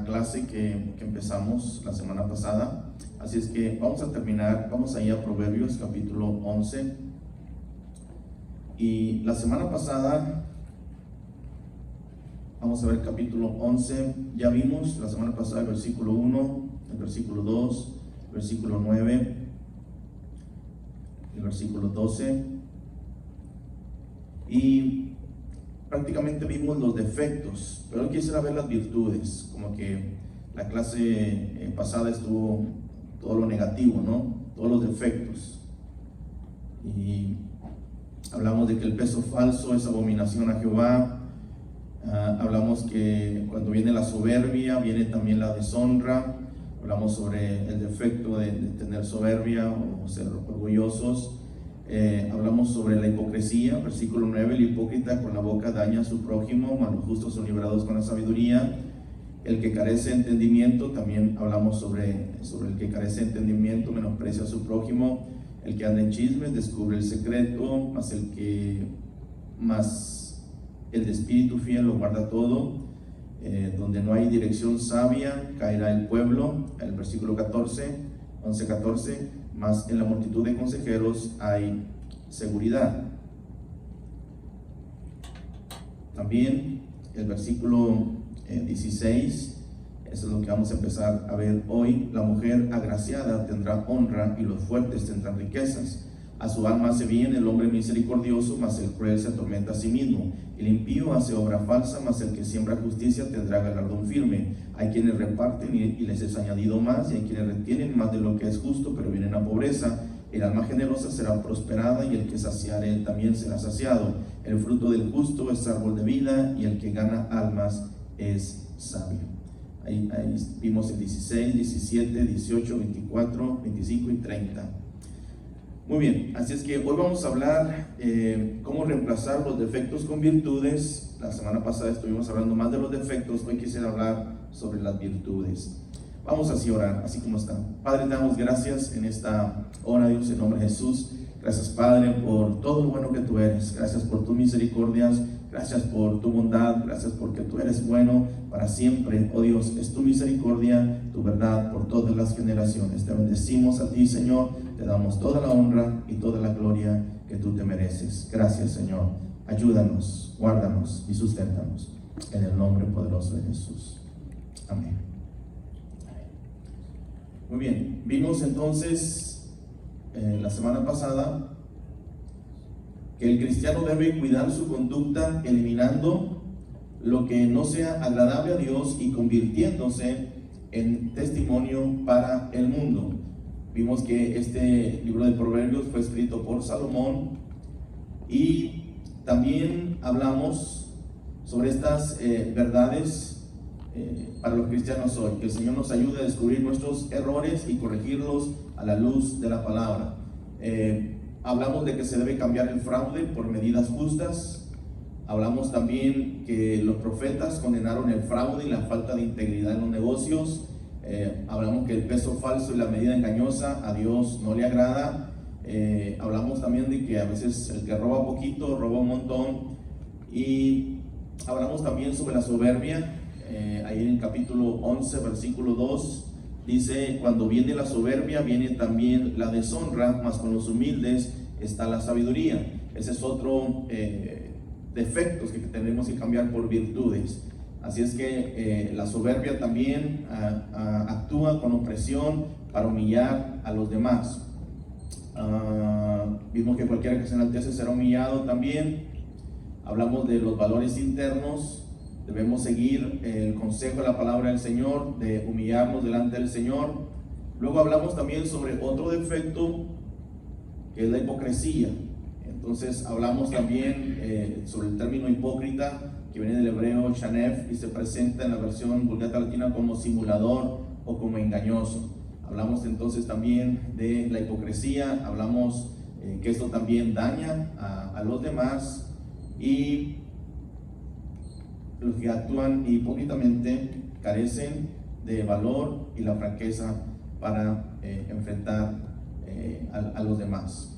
clase que empezamos la semana pasada. Así es que vamos a terminar, vamos a ir a Proverbios capítulo 11. Y la semana pasada, vamos a ver el capítulo 11, ya vimos la semana pasada el versículo 1, el versículo 2, el versículo 9, el versículo 12, y prácticamente vimos los defectos, pero hoy quisiera ver las virtudes. Como que la clase pasada estuvo todo lo negativo, ¿no? Todos los defectos. Y hablamos de que el peso falso es abominación a Jehová. Hablamos que cuando viene la soberbia, viene también la deshonra. Hablamos sobre el defecto de tener soberbia o ser orgullosos. Hablamos sobre la hipocresía, versículo 9, el hipócrita con la boca daña a su prójimo, mas los justos son librados con la sabiduría. El que carece de entendimiento, también hablamos sobre el que carece de entendimiento, menosprecia a su prójimo. El que anda en chismes descubre el secreto, mas el de espíritu fiel lo guarda todo. Donde no hay dirección sabia, caerá el pueblo. El versículo 11:14, mas en la multitud de consejeros hay seguridad. También el versículo 16, eso es lo que vamos a empezar a ver hoy. La mujer agraciada tendrá honra y los fuertes tendrán riquezas. A su alma hace bien el hombre misericordioso, mas el cruel se atormenta a sí mismo. El impío hace obra falsa, mas el que siembra justicia tendrá galardón firme. Hay quienes reparten y les es añadido más, y hay quienes retienen más de lo que es justo, pero vienen a pobreza. El alma generosa será prosperada, y el que saciare también será saciado. El fruto del justo es árbol de vida, y el que gana almas es sabio. Ahí vimos el 16, 17, 18, 24, 25 y 30. Muy bien, así es que hoy vamos a hablar cómo reemplazar los defectos con virtudes. La semana pasada estuvimos hablando más de los defectos, hoy quisiera hablar sobre las virtudes. Vamos así a orar, así como están. Padre, te damos gracias en esta hora, Dios, en nombre de Jesús. Gracias, Padre, por todo lo bueno que tú eres. Gracias por tus misericordias, gracias por tu bondad, gracias porque tú eres bueno para siempre. Oh Dios, es tu misericordia, tu verdad por todas las generaciones. Te bendecimos a ti, Señor. Te damos toda la honra y toda la gloria que tú te mereces. Gracias, Señor. Ayúdanos, guárdanos y susténtanos. En el nombre poderoso de Jesús. Amén. Muy bien, vimos entonces la semana pasada que el cristiano debe cuidar su conducta eliminando lo que no sea agradable a Dios y convirtiéndose en testimonio para el mundo. Vimos que este libro de Proverbios fue escrito por Salomón, y también hablamos sobre estas verdades para los cristianos hoy, que el Señor nos ayude a descubrir nuestros errores y corregirlos a la luz de la palabra. Hablamos de que se debe cambiar el fraude por medidas justas. Hablamos también que los profetas condenaron el fraude y la falta de integridad en los negocios. Hablamos que el peso falso y la medida engañosa a Dios no le agrada. Hablamos también de que a veces el que roba poquito roba un montón. Y hablamos también sobre la soberbia. Ahí en el capítulo 11, versículo 2, dice: cuando viene la soberbia, viene también la deshonra, mas con los humildes está la sabiduría. Ese es otro defectos que tenemos que cambiar por virtudes. Así es que la soberbia también actúa con opresión para humillar a los demás. Vimos que cualquiera que se enaltece será humillado también. Hablamos de los valores internos. Debemos seguir el consejo de la palabra del Señor, de humillarnos delante del Señor. Luego hablamos también sobre otro defecto, que es la hipocresía. Entonces hablamos también sobre el término hipócrita, que viene del hebreo shanef y se presenta en la versión Vulgata Latina como simulador o como engañoso. Hablamos entonces también de la hipocresía. Hablamos que esto también daña a los demás, y los que actúan hipócritamente carecen de valor y la franqueza para enfrentar a los demás.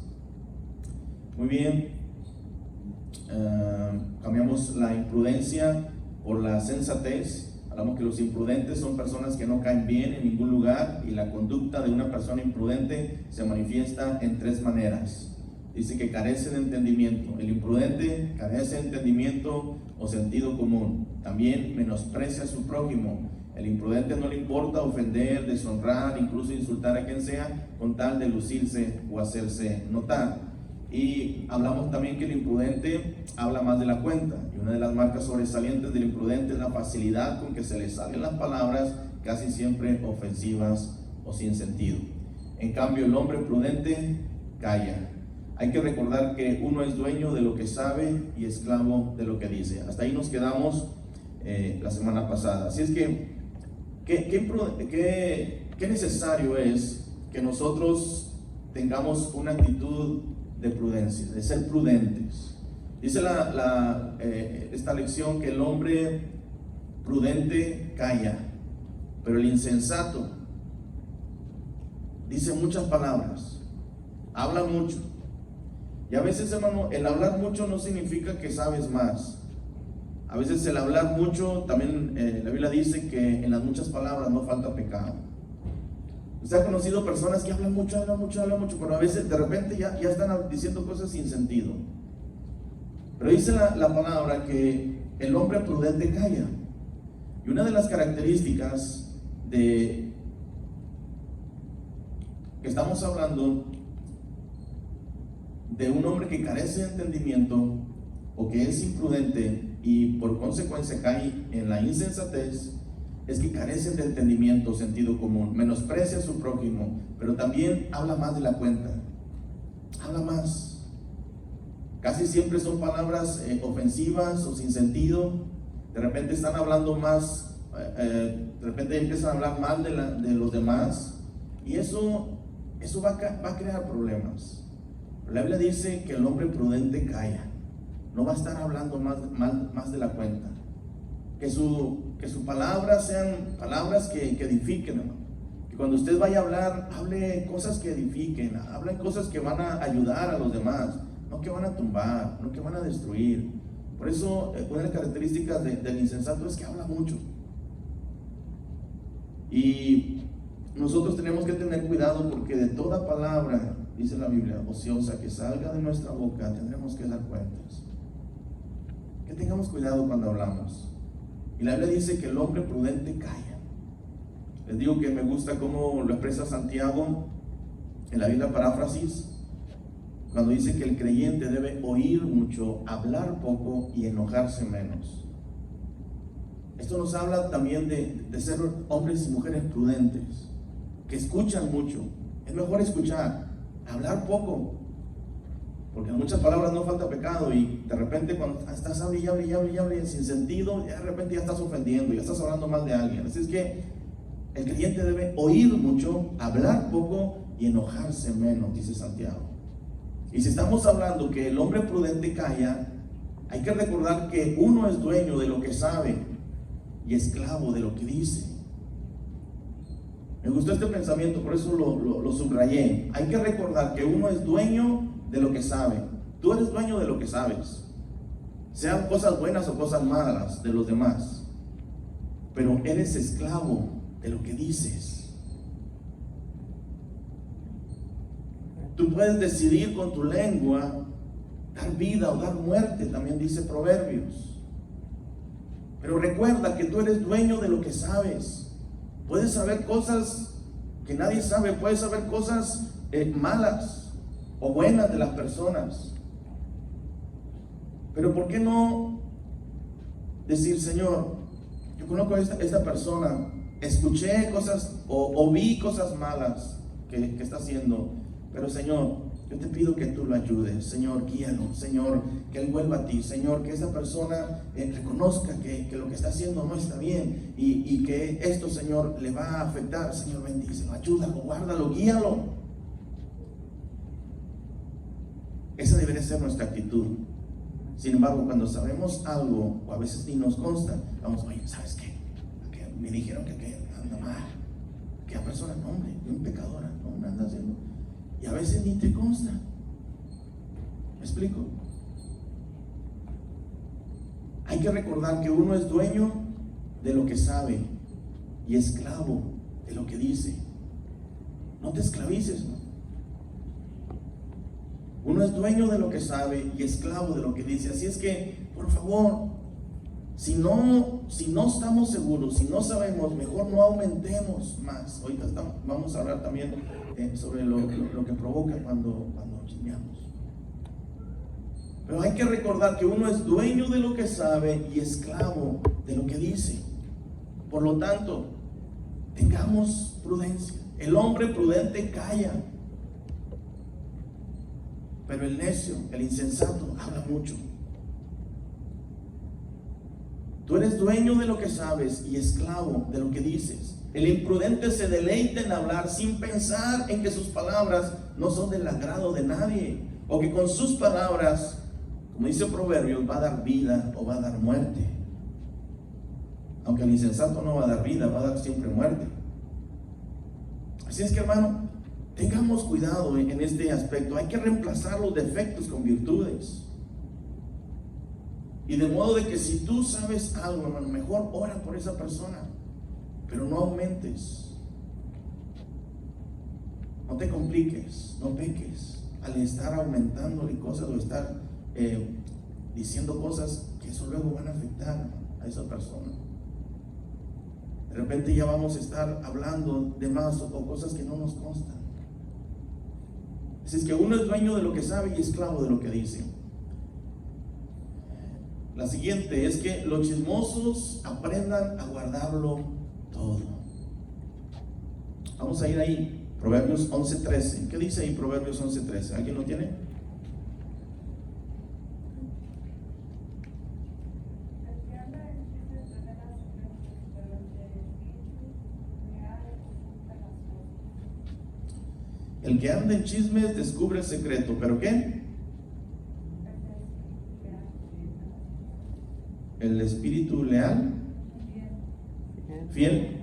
Muy bien, cambiamos la imprudencia por la sensatez. Hablamos que los imprudentes son personas que no caen bien en ningún lugar, y la conducta de una persona imprudente se manifiesta en 3 maneras. Dice que carece de entendimiento. El imprudente carece de entendimiento o sentido común. También menosprecia a su prójimo. El imprudente no le importa ofender, deshonrar, incluso insultar a quien sea, con tal de lucirse o hacerse notar. Y hablamos también que el imprudente habla más de la cuenta. Y una de las marcas sobresalientes del imprudente es la facilidad con que se le salen las palabras, casi siempre ofensivas o sin sentido. En cambio, el hombre prudente calla. Hay que recordar que uno es dueño de lo que sabe y esclavo de lo que dice. Hasta ahí nos quedamos la semana pasada. Así es que, ¿qué necesario es que nosotros tengamos una actitud de prudencia, de ser prudentes? Dice esta lección que el hombre prudente calla, pero el insensato dice muchas palabras, habla mucho. Y a veces, hermano, el hablar mucho no significa que sabes más. A veces el hablar mucho, también la Biblia dice que en las muchas palabras no falta pecado. Usted ha conocido personas que hablan mucho, pero a veces de repente ya están diciendo cosas sin sentido. Pero dice la palabra que el hombre prudente calla. Y una de las características que estamos hablando de un hombre que carece de entendimiento o que es imprudente y por consecuencia cae en la insensatez, es que carece de entendimiento, sentido común, menosprecia a su prójimo, pero también habla más de la cuenta, habla más. Casi siempre son palabras ofensivas o sin sentido. De repente están hablando más, de repente empiezan a hablar mal de los demás, y eso va a crear problemas. La Biblia dice que el hombre prudente calla, no va a estar hablando más de la cuenta. Que sus palabras sean palabras que edifiquen, hermano. Que cuando usted vaya a hablar, hable cosas que edifiquen, hable cosas que van a ayudar a los demás, no que van a tumbar, no que van a destruir. Por eso, una de las características del insensato es que habla mucho. Y nosotros tenemos que tener cuidado, porque de toda palabra, dice la Biblia, ociosa que salga de nuestra boca, tendremos que dar cuentas. Que tengamos cuidado cuando hablamos. Y la Biblia dice que el hombre prudente calla. Les digo que me gusta cómo lo expresa Santiago en la Biblia Paráfrasis, cuando dice que el creyente debe oír mucho, hablar poco y enojarse menos. Esto nos habla también de ser hombres y mujeres prudentes, que escuchan mucho. Es mejor escuchar, hablar poco, porque en muchas palabras no falta pecado, y de repente cuando estás hable sin sentido, de repente ya estás ofendiendo, ya estás hablando mal de alguien. Así es que el creyente debe oír mucho, hablar poco y enojarse menos, dice Santiago. Y si estamos hablando que el hombre prudente calla, hay que recordar que uno es dueño de lo que sabe y esclavo de lo que dice. Me gustó este pensamiento, por eso lo subrayé. Hay que recordar que uno es dueño de lo que sabe. Tú eres dueño de lo que sabes, sean cosas buenas o cosas malas de los demás, pero eres esclavo de lo que dices. Tú puedes decidir con tu lengua dar vida o dar muerte, también dice Proverbios. Pero recuerda que tú eres dueño de lo que sabes. Puedes saber cosas que nadie sabe, puedes saber cosas malas o buenas de las personas. Pero ¿por qué no decir, Señor, yo conozco a esta persona, escuché cosas o vi cosas malas que está haciendo, pero Señor, yo te pido que tú lo ayudes, Señor, guíalo, Señor, que él vuelva a ti, Señor, que esa persona reconozca que lo que está haciendo no está bien, y que esto, Señor, le va a afectar. Señor, bendícelo, ayúdalo, guárdalo, guíalo. Esa debería ser nuestra actitud. Sin embargo, cuando sabemos algo, o a veces ni nos consta, vamos, oye, ¿sabes qué? Me dijeron que anda mal, que la persona, no, hombre, un pecadora, no anda haciendo. Y a veces ni te consta. ¿Me explico? Hay que recordar que uno es dueño de lo que sabe y esclavo de lo que dice. No te esclavices, ¿no? Uno es dueño de lo que sabe y esclavo de lo que dice. Así es que, por favor, si no estamos seguros, si no sabemos, mejor no aumentemos más. Ahorita vamos a hablar también sobre lo que provoca cuando chismeamos. Pero hay que recordar que uno es dueño de lo que sabe y esclavo de lo que dice. Por lo tanto, tengamos prudencia. El hombre prudente calla, pero el necio, el insensato, habla mucho. Tú eres dueño de lo que sabes y esclavo de lo que dices. El imprudente se deleita en hablar sin pensar en que sus palabras no son del agrado de nadie, o que con sus palabras, como dice Proverbios, va a dar vida o va a dar muerte. Aunque el insensato no va a dar vida, va a dar siempre muerte. Así es que, hermano, tengamos cuidado en este aspecto. Hay que reemplazar los defectos con virtudes. Y de modo de que si tú sabes algo, hermano, mejor ora por esa persona, pero no aumentes. No te compliques, no peques al estar aumentando cosas o estar diciendo cosas que eso luego van a afectar a esa persona. De repente ya vamos a estar hablando de más o cosas que no nos constan. Así es que uno es dueño de lo que sabe y esclavo de lo que dice. La siguiente es que los chismosos aprendan a guardarlo todo. Vamos a ir ahí, Proverbios 11:13. ¿Qué dice ahí Proverbios 11:13? ¿Alguien lo tiene? El que anda en chismes descubre el secreto, ¿pero qué? El espíritu leal, fiel,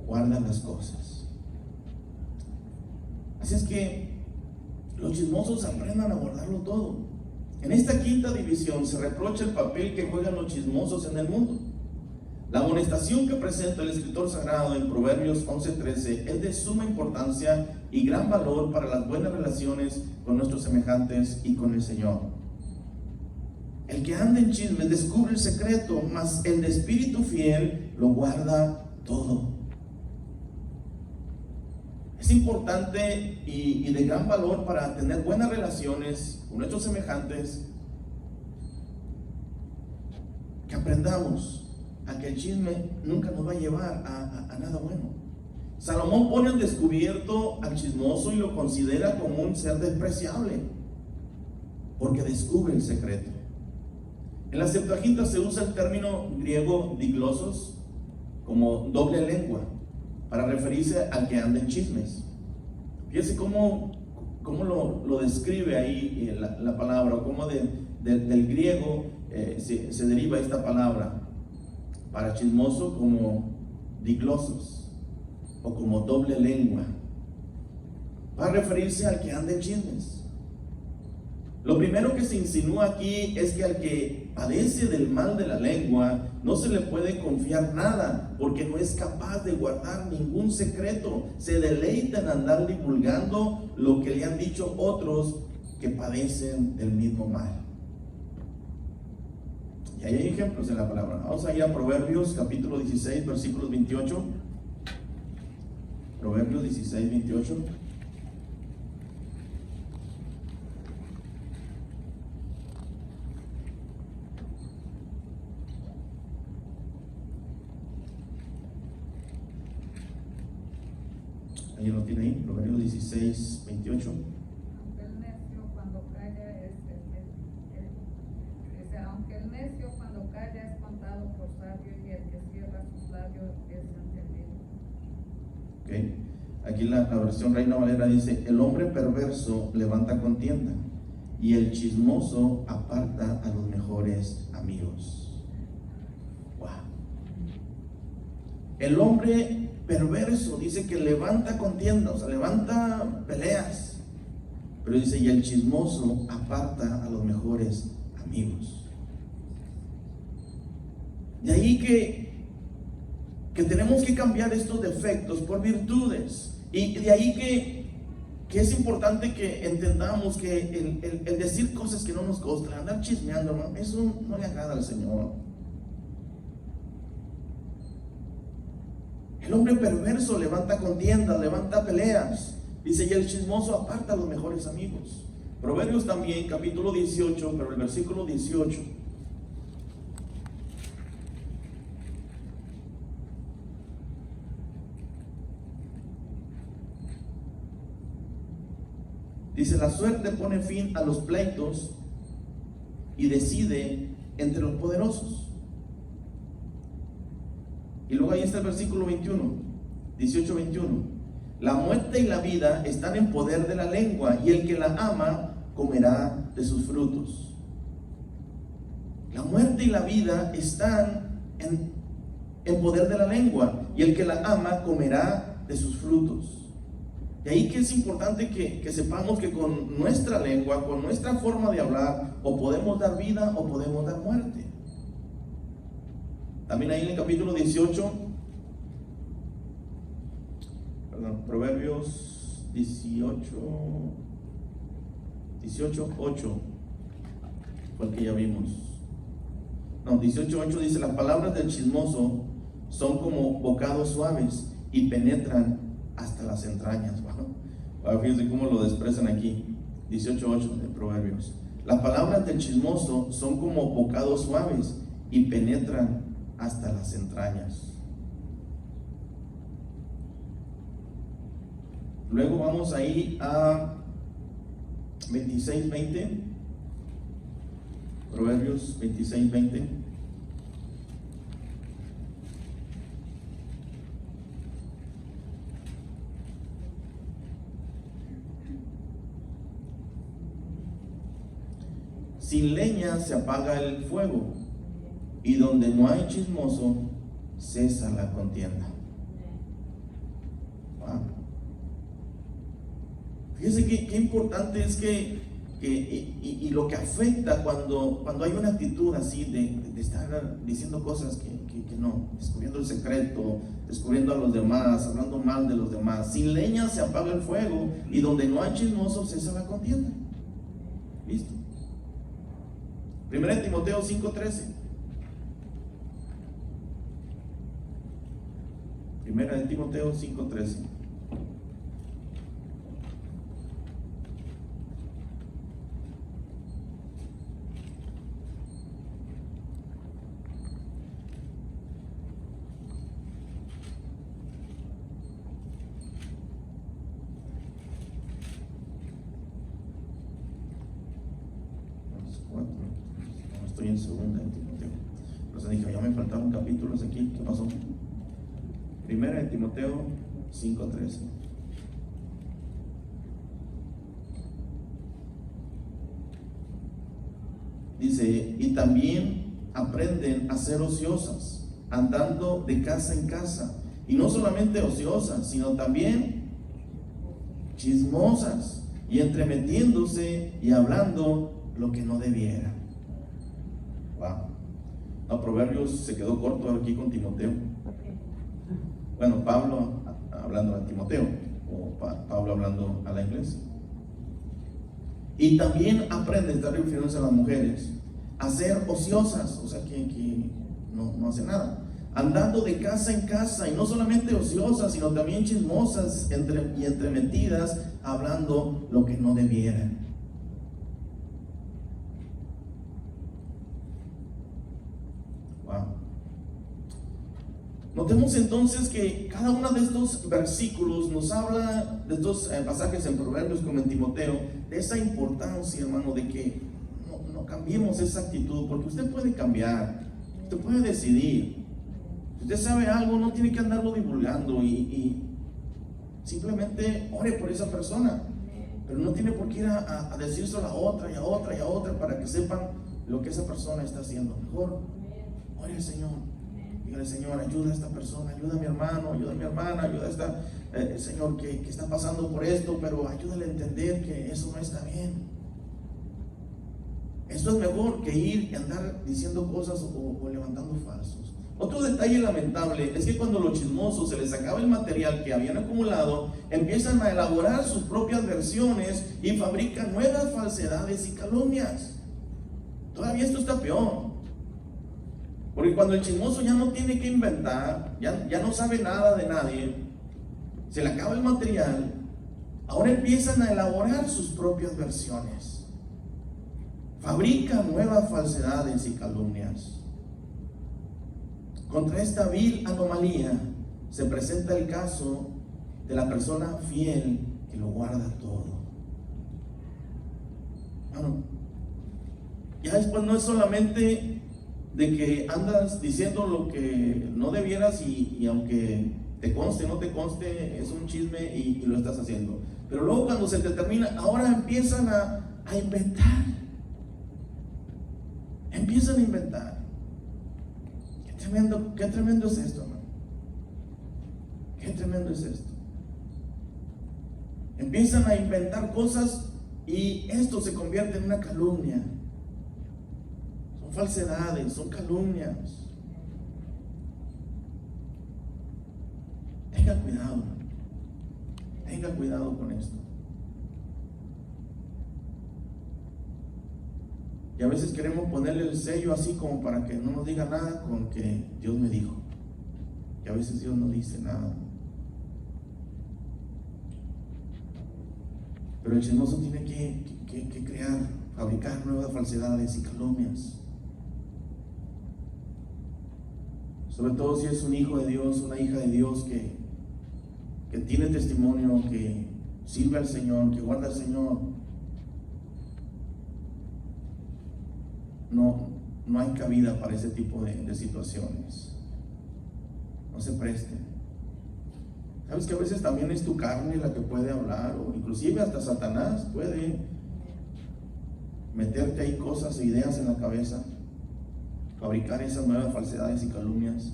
guarda las cosas. Así es que los chismosos aprendan a guardarlo todo. En esta quinta división se reprocha el papel que juegan los chismosos en el mundo. La amonestación que presenta el escritor sagrado en Proverbios 11:13 es de suma importancia y gran valor para las buenas relaciones con nuestros semejantes y con el Señor. El que anda en chismes descubre el secreto, mas el de espíritu fiel lo guarda todo. Es importante y de gran valor para tener buenas relaciones con nuestros semejantes que aprendamos a que el chisme nunca nos va a llevar a nada bueno. Salomón pone al descubierto al chismoso y lo considera como un ser despreciable, porque descubre el secreto. En la Septuaginta se usa el término griego diglosos como doble lengua para referirse al que anda en chismes. Fíjense cómo lo describe ahí la palabra, o cómo del griego se deriva esta palabra para chismoso como diglosos o como doble lengua, para referirse al que anda en chismes. Lo primero que se insinúa aquí es que al que padece del mal de la lengua no se le puede confiar nada, porque no es capaz de guardar ningún secreto. Se deleita en andar divulgando lo que le han dicho otros que padecen del mismo mal. Y ahí hay ejemplos en la palabra. Vamos a ir a Proverbios capítulo 16, versículos 28. Proverbios 16, 28. ¿Alguien lo tiene ahí? Proverbios 16, 28. Aunque el necio cuando calla es contado por sabio, y el que cierra sus labios es entendido. Okay. Aquí la versión Reina Valera dice: el hombre perverso levanta contienda y el chismoso aparta a los mejores amigos. Wow. El hombre perverso dice que levanta contienda, o sea, levanta peleas, pero dice: y el chismoso aparta a los mejores amigos. De ahí que tenemos que cambiar estos defectos por virtudes. Y de ahí que es importante que entendamos que el decir cosas que no nos gustan, andar chismeando, hermano, eso no le agrada al Señor. El hombre perverso levanta contiendas, levanta peleas. Dice, y el chismoso aparta a los mejores amigos. Proverbios también, capítulo 18, pero el versículo 18. Dice, la suerte pone fin a los pleitos y decide entre los poderosos. Y luego ahí está el versículo 21, 18-21. La muerte y la vida están en poder de la lengua, y el que la ama comerá de sus frutos. La muerte y la vida están en poder de la lengua, y el que la ama comerá de sus frutos. De ahí que es importante que sepamos que con nuestra lengua, con nuestra forma de hablar, o podemos dar vida o podemos dar muerte. También ahí en el capítulo 18, Proverbios 18:8 fue el que ya vimos. No, 18:8 dice, las palabras del chismoso son como bocados suaves y penetran hasta las entrañas. Bueno, fíjense cómo lo expresan aquí. 18:8 de Proverbios. Las palabras del chismoso son como bocados suaves y penetran hasta las entrañas. Luego vamos ahí a 26:20. Proverbios 26:20. Sin leña se apaga el fuego, y donde no hay chismoso cesa la contienda. Wow. Fíjense qué importante es y lo que afecta cuando hay una actitud así de estar diciendo cosas que no, descubriendo el secreto, descubriendo a los demás, hablando mal de los demás. Sin leña se apaga el fuego, y donde no hay chismoso cesa la contienda. ¿Listo? 1 Timoteo 5:13. 1 Timoteo 5:13. Estoy en 2 Timoteo. Entonces dije, ya me faltaron capítulos aquí. ¿Qué pasó? 1 Timoteo 5:13. Dice, y también aprenden a ser ociosas, andando de casa en casa. Y no solamente ociosas, sino también chismosas, y entremetiéndose y hablando lo que no debiera. Wow. No, Proverbios se quedó corto aquí con Timoteo. Bueno, Pablo hablando a Timoteo, o Pablo hablando a la iglesia. Y también aprende, está refiriéndose a las mujeres, a ser ociosas, o sea que no hace nada, andando de casa en casa, y no solamente ociosas, sino también chismosas y entremetidas, hablando lo que no debieran. Notemos entonces que cada uno de estos versículos nos habla, de estos pasajes en Proverbios como en Timoteo, de esa importancia, hermano, de que no cambiemos esa actitud, porque usted puede cambiar, usted puede decidir. Si usted sabe algo, no tiene que andarlo divulgando, y simplemente ore por esa persona, pero no tiene por qué ir a decírselo a otra y a otra y a otra para que sepan lo que esa persona está haciendo. Mejor ore al Señor. Dígale, Señor, ayuda a esta persona, ayuda a mi hermano, ayuda a mi hermana, ayuda a esta Señor que está pasando por esto, pero ayúdale a entender que eso no está bien. Esto es mejor que ir y andar diciendo cosas o levantando falsos. Otro detalle lamentable es que cuando los chismosos se les acaba el material que habían acumulado, empiezan a elaborar sus propias versiones y fabrican nuevas falsedades y calumnias. Todavía esto está peor. Porque cuando el chismoso ya no tiene que inventar, ya no sabe nada de nadie, se le acaba el material, ahora empiezan a elaborar sus propias versiones. Fabrican nuevas falsedades y calumnias. Contra esta vil anomalía se presenta el caso de la persona fiel que lo guarda todo. Bueno, ya después no es solamente de que andas diciendo lo que no debieras y aunque te conste, no te conste, es un chisme y lo estás haciendo. Pero luego cuando se te termina, ahora empiezan a inventar. Empiezan a inventar. Qué tremendo es esto, hermano. Qué tremendo es esto. Empiezan a inventar cosas y esto se convierte en una calumnia. Son falsedades, son calumnias. Tenga cuidado, hermano. Tenga cuidado con esto. Y a veces queremos ponerle el sello así como para que no nos diga nada con que Dios me dijo. Y a veces Dios no dice nada. Pero el chismoso tiene que crear, fabricar nuevas falsedades y calumnias. Sobre todo si es un hijo de Dios, una hija de Dios que tiene testimonio, que sirve al Señor, que guarda al Señor. No hay cabida para ese tipo de situaciones. No se presten. Sabes que a veces también es tu carne la que puede hablar, o inclusive hasta Satanás puede meterte ahí cosas e ideas en la cabeza, fabricar esas nuevas falsedades y calumnias.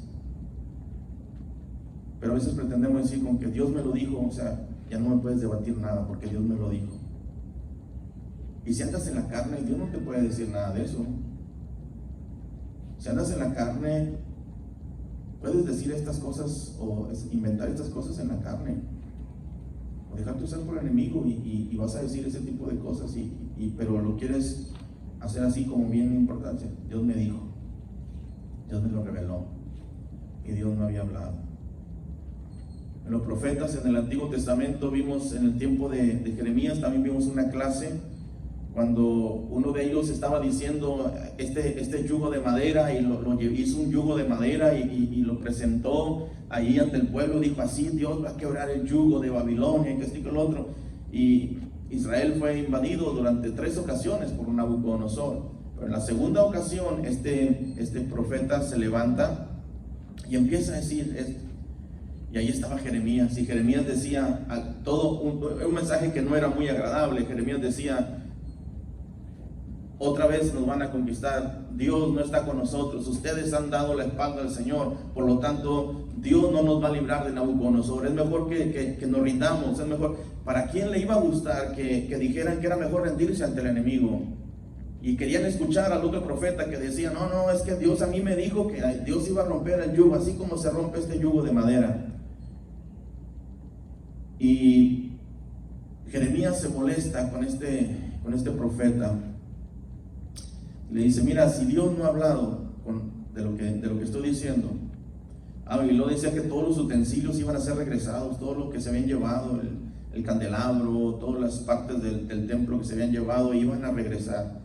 Pero a veces pretendemos decir con que Dios me lo dijo, o sea, ya no me puedes debatir nada porque Dios me lo dijo. Y si andas en la carne, Dios no te puede decir nada de eso. Si andas en la carne, puedes decir estas cosas o inventar estas cosas en la carne, o dejarte usar por el enemigo y vas a decir ese tipo de cosas, pero lo quieres hacer así como bien importante. Dios me dijo, Dios me lo reveló y Dios no había hablado. En los profetas en el Antiguo Testamento vimos, en el tiempo de Jeremías también vimos una clase cuando uno de ellos estaba diciendo este yugo de madera, y lo hizo un yugo de madera y lo presentó ahí ante el pueblo. Dijo así: Dios va a quebrar el yugo de Babilonia, y que esto y que lo otro. Y Israel fue invadido durante 3 ocasiones por Nabucodonosor. Pero en la segunda ocasión este profeta se levanta y empieza a decir esto. Y ahí estaba Jeremías, y Jeremías decía todo un mensaje que no era muy agradable. Jeremías decía: otra vez nos van a conquistar, Dios no está con nosotros, ustedes han dado la espalda al Señor, por lo tanto Dios no nos va a librar de Nabucodonosor, es mejor que nos rindamos, es mejor. ¿Para quién le iba a gustar que dijeran que era mejor rendirse ante el enemigo? Y querían escuchar al otro profeta que decía: no, es que Dios a mí me dijo que Dios iba a romper el yugo, así como se rompe este yugo de madera. Y Jeremías se molesta con este profeta. Le dice: mira, si Dios no ha hablado de lo que estoy diciendo. Y luego decía que todos los utensilios iban a ser regresados, todo lo que se habían llevado, el candelabro, todas las partes del templo que se habían llevado, iban a regresar.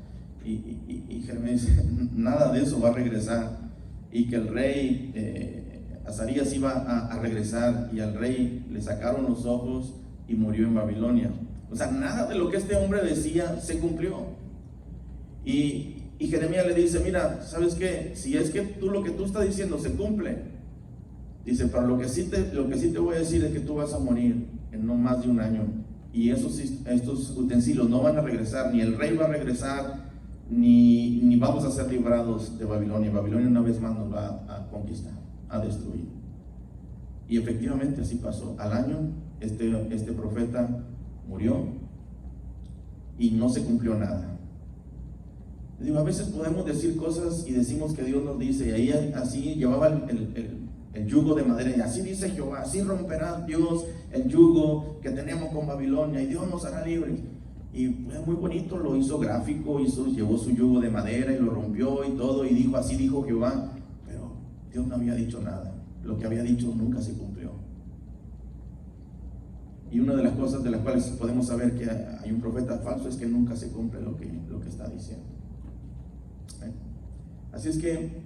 Y Jeremías dice: nada de eso va a regresar. Y que el rey Azarías iba a regresar, y al rey le sacaron los ojos y murió en Babilonia. O sea, nada de lo que este hombre decía se cumplió. Y Jeremías le dice: mira, ¿sabes qué? Si es que lo que tú estás diciendo se cumple, dice, pero lo que sí te voy a decir es que tú vas a morir en no más de un año, y estos utensilios no van a regresar, ni el rey va a regresar, ni vamos a ser librados de Babilonia. Babilonia una vez más nos va a conquistar, a destruir. Y efectivamente así pasó. Al año este profeta murió y no se cumplió nada. Digo, a veces podemos decir cosas y decimos que Dios nos dice, y ahí así llevaba el yugo de madera, y así dice Jehová, así romperá Dios el yugo que tenemos con Babilonia, y Dios nos hará libres. Y fue muy bonito, lo hizo gráfico, llevó su yugo de madera y lo rompió y todo, y dijo, así dijo Jehová, pero Dios no había dicho nada, lo que había dicho nunca se cumplió. Y una de las cosas de las cuales podemos saber que hay un profeta falso es que nunca se cumple lo que está diciendo. Así es que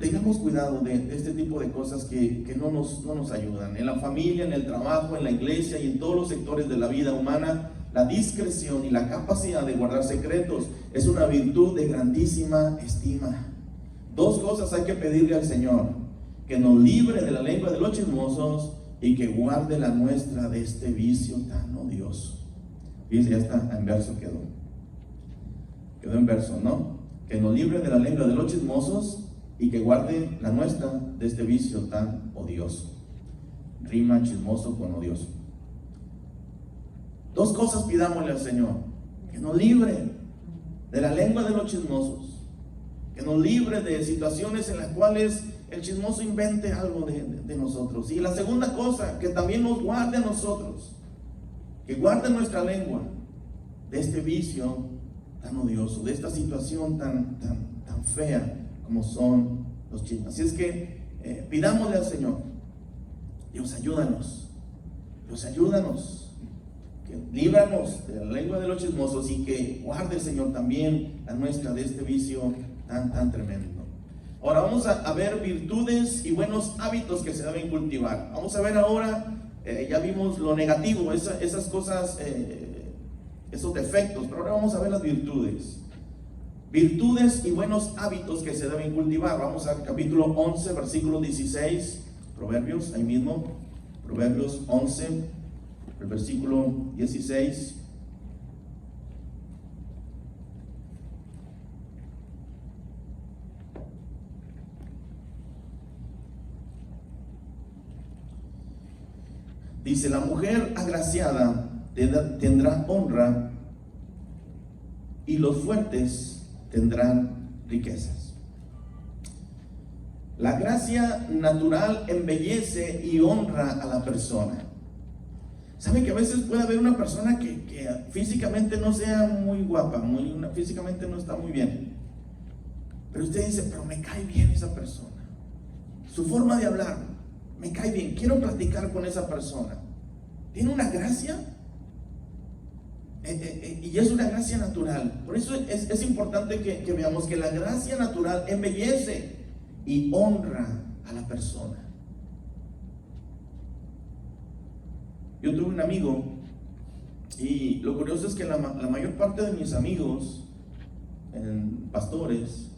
tengamos cuidado de este tipo de cosas que no nos ayudan. En la familia, en el trabajo, en la iglesia y en todos los sectores de la vida humana, la discreción y la capacidad de guardar secretos es una virtud de grandísima estima. Dos cosas hay que pedirle al Señor: que nos libre de la lengua de los chismosos y que guarde la nuestra de este vicio tan odioso. Fíjense, ya está en verso, quedó en verso, ¿no? Que nos libre de la lengua de los chismosos y que guarde la nuestra de este vicio tan odioso. Rima chismoso con odioso. Dos cosas pidámosle al Señor: que nos libre de la lengua de los chismosos, que nos libre de situaciones en las cuales el chismoso invente algo de nosotros. Y la segunda cosa, que también nos guarde a nosotros, que guarde nuestra lengua de este vicio tan odioso, de esta situación tan fea como son los chismes. Así es que pidámosle al Señor: Dios, ayúdanos, que líbranos de la lengua de los chismosos y que guarde el Señor también la nuestra de este vicio tan tremendo. Ahora vamos a ver virtudes y buenos hábitos que se deben cultivar. Vamos a ver ahora, ya vimos lo negativo, esas cosas, esos defectos, pero ahora vamos a ver las virtudes. Virtudes y buenos hábitos que se deben cultivar. Vamos al capítulo 11, versículo 16, Proverbios, ahí mismo, Proverbios 11, el versículo 16. Dice: la mujer agraciada tendrá honra y los fuertes tendrán riquezas. La gracia natural embellece y honra a la persona. ¿Saben que a veces puede haber una persona que físicamente no sea muy guapa, físicamente no está muy bien, pero usted dice: pero me cae bien esa persona, su forma de hablar me cae bien, quiero platicar con esa persona? Tiene una gracia, y es una gracia natural. Por eso es importante que veamos que la gracia natural embellece y honra a la persona. Yo tuve un amigo, y lo curioso es que la mayor parte de mis amigos, pastores,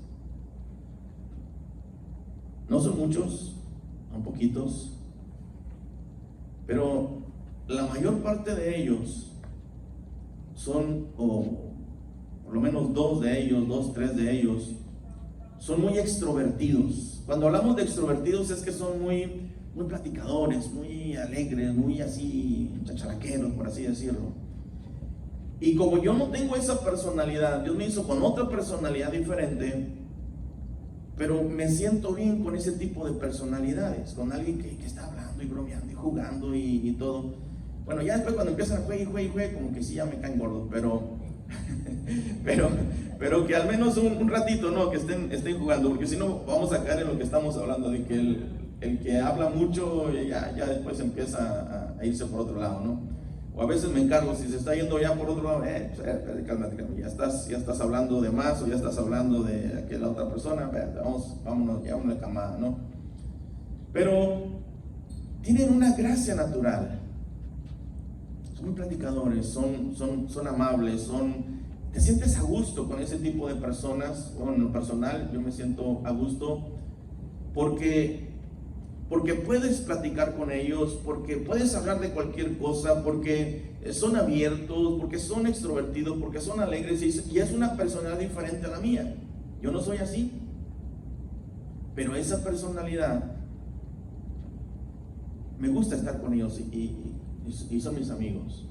no son muchos, son poquitos, pero la mayor parte de ellos son, o por lo menos dos, tres de ellos, son muy extrovertidos. Cuando hablamos de extrovertidos es que son muy platicadores, muy alegres, muy así chacharaqueros, por así decirlo. Y como yo no tengo esa personalidad, Dios me hizo con otra personalidad diferente, pero me siento bien con ese tipo de personalidades, con alguien que está hablando y bromeando y jugando y todo. Bueno, ya después cuando empiezan a jugar, como que sí ya me caen gordos, pero que al menos un ratito, ¿no? Que estén jugando, porque si no vamos a caer en lo que estamos hablando, de que el que habla mucho ya después empieza a irse por otro lado, ¿no? O a veces me encargo, si se está yendo ya por otro lado, cálmate, ya estás hablando de más, o ya estás hablando de aquella otra persona, vámonos, ya una camada, ¿no? Pero tienen una gracia natural, son muy platicadores, son amables, te sientes a gusto con ese tipo de personas. Bueno, en lo personal yo me siento a gusto porque puedes platicar con ellos, porque puedes hablar de cualquier cosa, porque son abiertos, porque son extrovertidos, porque son alegres, y es una personalidad diferente a la mía. Yo no soy así, pero esa personalidad me gusta estar con ellos, y son mis amigos.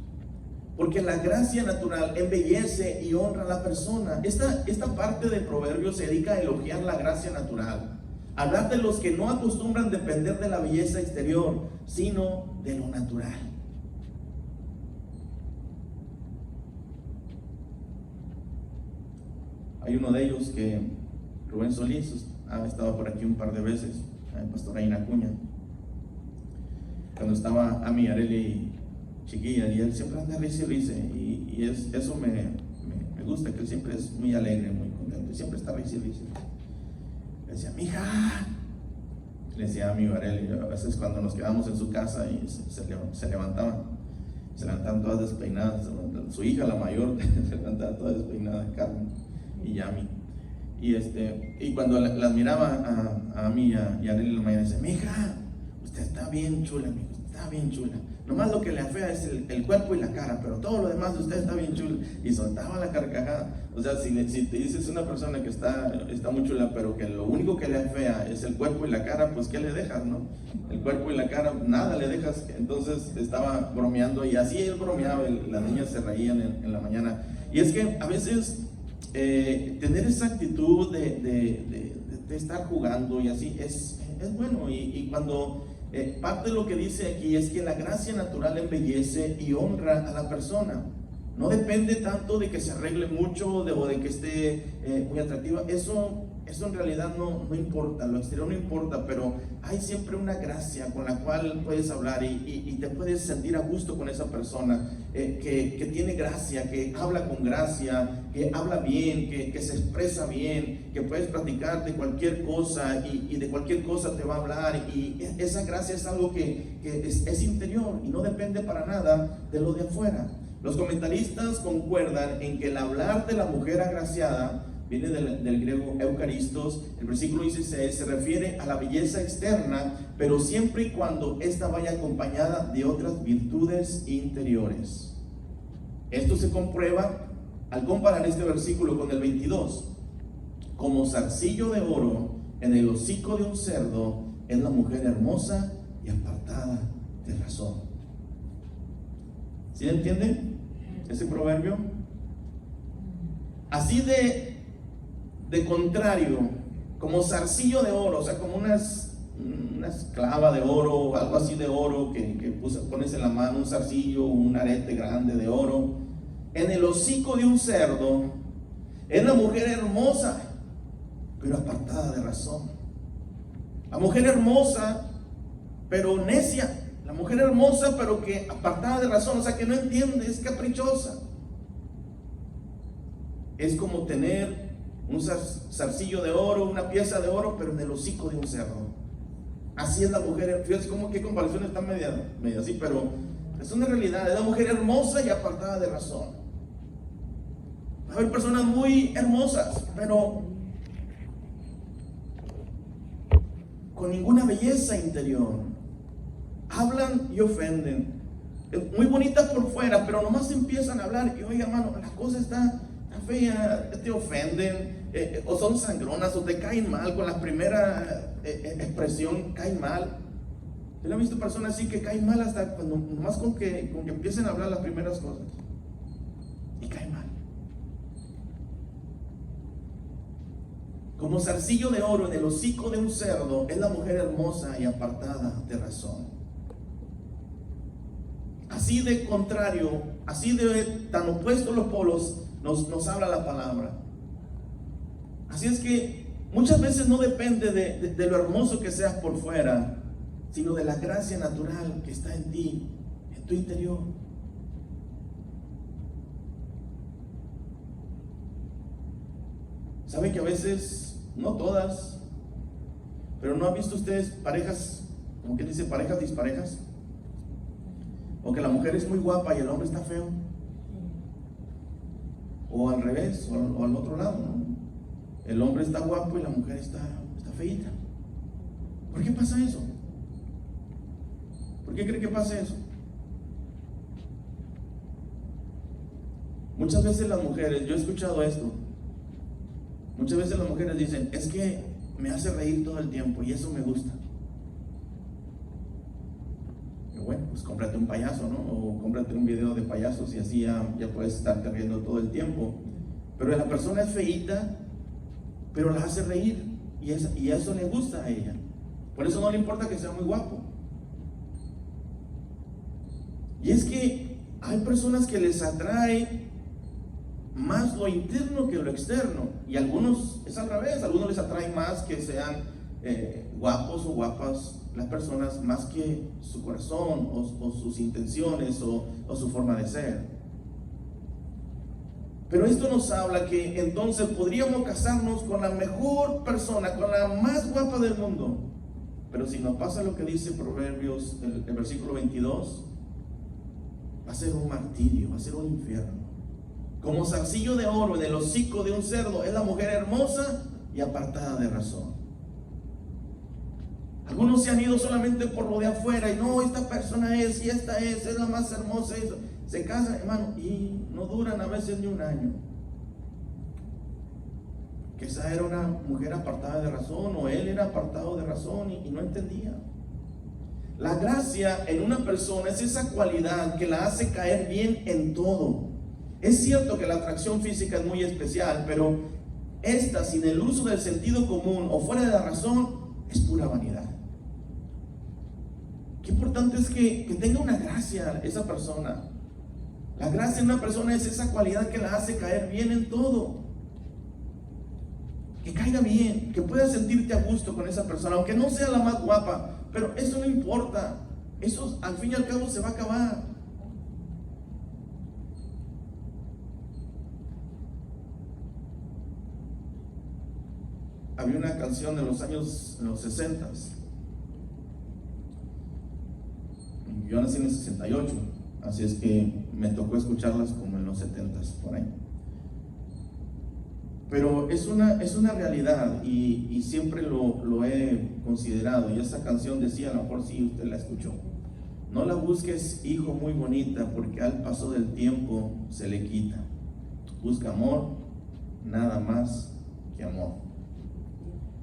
Porque la gracia natural embellece y honra a la persona. Esta parte de Proverbios se dedica a elogiar la gracia natural. Hablar de los que no acostumbran depender de la belleza exterior, sino de lo natural. Hay uno de ellos que, Rubén Solís, ha estado por aquí un par de veces, el pastor Aina Acuña. Cuando estaba Ami Areli chiquilla, y él siempre anda risa y risa, y eso me gusta, que él siempre es muy alegre, muy contento, y siempre está risa y risa. Le decía, mija, le decía a mi Areli, a veces cuando nos quedamos en su casa y se levantaban todas despeinadas, su hija la mayor se levantaba toda despeinada, Carmen y Yami, y cuando las miraba a mí y a Areli en la mañana, decía, mija, usted está bien chula, mijo, está bien chula. Nomás lo que le afea es el cuerpo y la cara, pero todo lo demás de usted está bien chula. Y soltaba la carcajada. O sea, si te dices una persona que está muy chula, pero que lo único que le afea es el cuerpo y la cara, pues ¿qué le dejas, no? El cuerpo y la cara, nada le dejas. Entonces estaba bromeando, y así él bromeaba, las niñas se reían en la mañana. Y es que a veces tener esa actitud de estar jugando y así es bueno. Y cuando parte de lo que dice aquí es que la gracia natural embellece y honra a la persona. No depende tanto de que se arregle mucho o de que esté muy atractiva. Eso en realidad no importa, lo exterior no importa, pero hay siempre una gracia con la cual puedes hablar y te puedes sentir a gusto con esa persona que tiene gracia, que habla con gracia, que habla bien, que se expresa bien, que puedes platicar de cualquier cosa y de cualquier cosa te va a hablar, y esa gracia es algo que es interior y no depende para nada de lo de afuera. Los comentaristas concuerdan en que el hablar de la mujer agraciada viene del griego eucaristos. El versículo 16 se refiere a la belleza externa, pero siempre y cuando ésta vaya acompañada de otras virtudes interiores. Esto se comprueba al comparar este versículo con el 22. Como zarcillo de oro en el hocico de un cerdo es la mujer hermosa y apartada de razón. ¿Sí entienden ese proverbio? Así de contrario, como zarcillo de oro, o sea, como una esclava de oro, algo así de oro que pones en la mano, un zarcillo, un arete grande de oro, en el hocico de un cerdo, es la mujer hermosa, pero apartada de razón. La mujer hermosa, pero necia. La mujer hermosa, pero que apartada de razón, o sea, que no entiende, es caprichosa. Es como tener un zarcillo de oro, una pieza de oro, pero en el hocico de un cerdo. Así es la mujer. Fíjense cómo que comparación está media así, pero es una realidad. Es la mujer hermosa y apartada de razón. Va a haber personas muy hermosas, pero con ninguna belleza interior. Hablan y ofenden. Es muy bonita por fuera, pero nomás empiezan a hablar y, oiga, hermano, la cosa está fea, te ofenden, o son sangronas, o te caen mal con la primera expresión, caen mal. Yo he visto personas así que caen mal hasta cuando, nomás con que empiecen a hablar las primeras cosas, y caen mal. Como zarcillo de oro en el hocico de un cerdo es la mujer hermosa y apartada de razón. Así de contrario, así de tan opuestos los polos nos habla la palabra. Así es que muchas veces no depende de lo hermoso que seas por fuera, sino de la gracia natural que está en ti, en tu interior. ¿Saben que a veces, no todas, pero no han visto ustedes parejas, como que dice, parejas disparejas? O que la mujer es muy guapa y el hombre está feo. O al revés, o al otro lado, ¿no? El hombre está guapo y la mujer está feita. ¿Por qué pasa eso? ¿Por qué cree que pasa eso? Muchas veces las mujeres, yo he escuchado esto, muchas veces las mujeres dicen, es que me hace reír todo el tiempo y eso me gusta. Pero bueno, pues cómprate un payaso, ¿no? O cómprate un video de payasos y así ya puedes estarte riendo todo el tiempo. Pero la persona es feíta, pero la hace reír y eso le gusta a ella. Por eso no le importa que sea muy guapo. Y es que hay personas que les atrae más lo interno que lo externo, y algunos es al revés, a algunos les atrae más que sean guapos o guapas las personas, más que su corazón o sus intenciones o su forma de ser. Pero esto nos habla que entonces podríamos casarnos con la mejor persona, con la más guapa del mundo, pero si nos pasa lo que dice Proverbios, el versículo 22, va a ser un martirio, va a ser un infierno. Como zarcillo de oro en el hocico de un cerdo es la mujer hermosa y apartada de razón. Algunos se han ido solamente por lo de afuera y no, esta persona es y esta es la más hermosa. Se casan, hermano, y no duran a veces ni un año. Que esa era una mujer apartada de razón, o él era apartado de razón y no entendía. La gracia en una persona es esa cualidad que la hace caer bien en todo. Es cierto que la atracción física es muy especial, pero esta, sin el uso del sentido común o fuera de la razón, es pura vanidad. Qué importante es que tenga una gracia esa persona. La gracia en una persona es esa cualidad que la hace caer bien en todo. Que caiga bien, que puedas sentirte a gusto con esa persona, aunque no sea la más guapa, pero eso no importa. Eso al fin y al cabo se va a acabar. Había una canción de los años 60. Yo nací en el 68, así es que me tocó escucharlas como en los 70 por ahí. Pero es una realidad y siempre lo he considerado. Y esa canción decía, a lo mejor sí usted la escuchó: no la busques, hijo, muy bonita, porque al paso del tiempo se le quita. Busca amor, nada más que amor.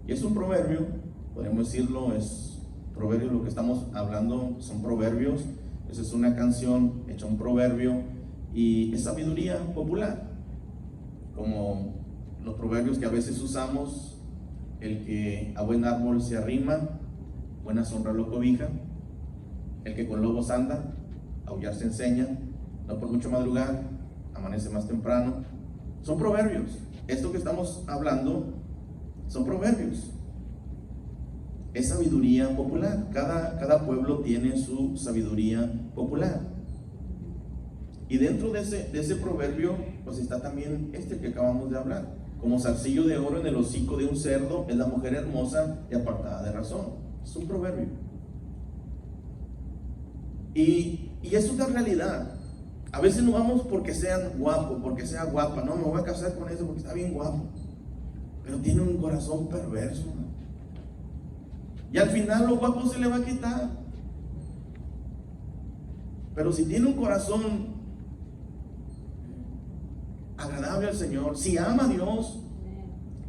Y es un proverbio, podemos decirlo, es proverbio, lo que estamos hablando son proverbios. Esa es una canción hecha un proverbio y es sabiduría popular, como los proverbios que a veces usamos: el que a buen árbol se arrima, buena sombra lo cobija; el que con lobos anda, aullar se enseña; no por mucho madrugar, amanece más temprano. Son proverbios. Esto que estamos hablando son proverbios. Es sabiduría popular. Cada pueblo tiene su sabiduría popular. Y dentro de ese proverbio, pues está también este que acabamos de hablar: como zarcillo de oro en el hocico de un cerdo es la mujer hermosa y apartada de razón. Es un proverbio. Y es una realidad. A veces no vamos porque sean guapos, porque sea guapa. No, me voy a casar con eso porque está bien guapo, pero tiene un corazón perverso, ¿no? Y al final lo guapo se le va a quitar. Pero si tiene un corazón agradable al Señor, si ama a Dios,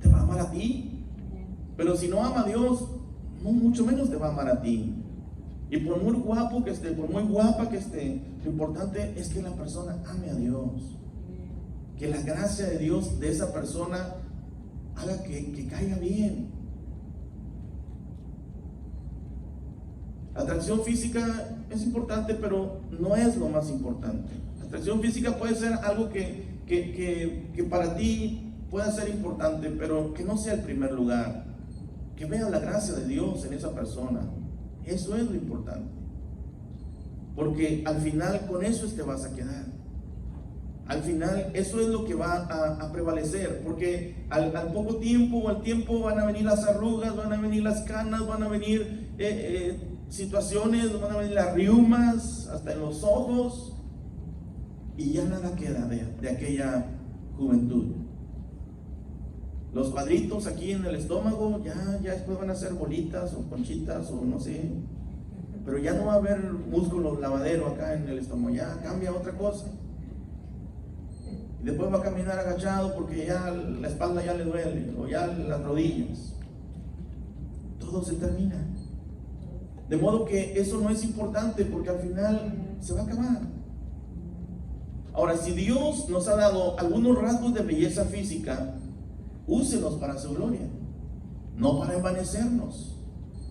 te va a amar a ti. Pero si no ama a Dios, mucho menos te va a amar a ti. Y por muy guapo que esté, por muy guapa que esté, lo importante es que la persona ame a Dios. Que la gracia de Dios de esa persona haga que caiga bien. La atracción física es importante, pero no es lo más importante. La atracción física puede ser algo que para ti pueda ser importante, pero que no sea el primer lugar. Que veas la gracia de Dios en esa persona. Eso es lo importante. Porque al final con eso te vas a quedar. Al final eso es lo que va a prevalecer. Porque al poco tiempo o al tiempo van a venir las arrugas, van a venir las canas, van a venir situaciones, van a venir las riumas hasta en los ojos, y ya nada queda de aquella juventud. Los cuadritos aquí en el estómago ya después van a ser bolitas o conchitas o no sé, pero ya no va a haber músculo lavadero acá en el estómago, ya cambia otra cosa. Y después va a caminar agachado porque ya la espalda ya le duele, o ya las rodillas. Todo se termina. De modo que eso no es importante porque al final se va a acabar. Ahora, si Dios nos ha dado algunos rasgos de belleza física, úselos para su gloria, no para envanecernos.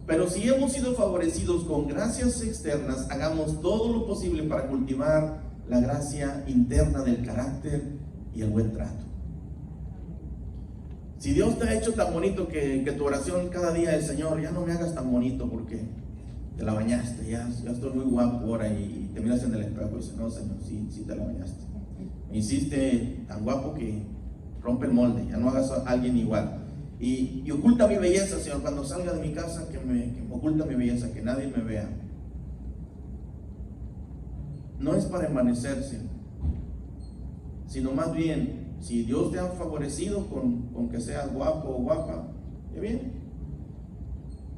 Pero si hemos sido favorecidos con gracias externas, hagamos todo lo posible para cultivar la gracia interna del carácter y el buen trato. Si Dios te ha hecho tan bonito que tu oración cada día es: Señor, ya no me hagas tan bonito porque te la bañaste, ya estoy muy guapo ahora, y te miras en el espejo y dices: no, Señor, sí te la bañaste. Me hiciste tan guapo que rompe el molde, ya no hagas a alguien igual. Y oculta mi belleza, Señor, cuando salga de mi casa, que me oculta mi belleza, que nadie me vea. No es para envanecerse, sino más bien, si Dios te ha favorecido con que seas guapo o guapa, ya bien.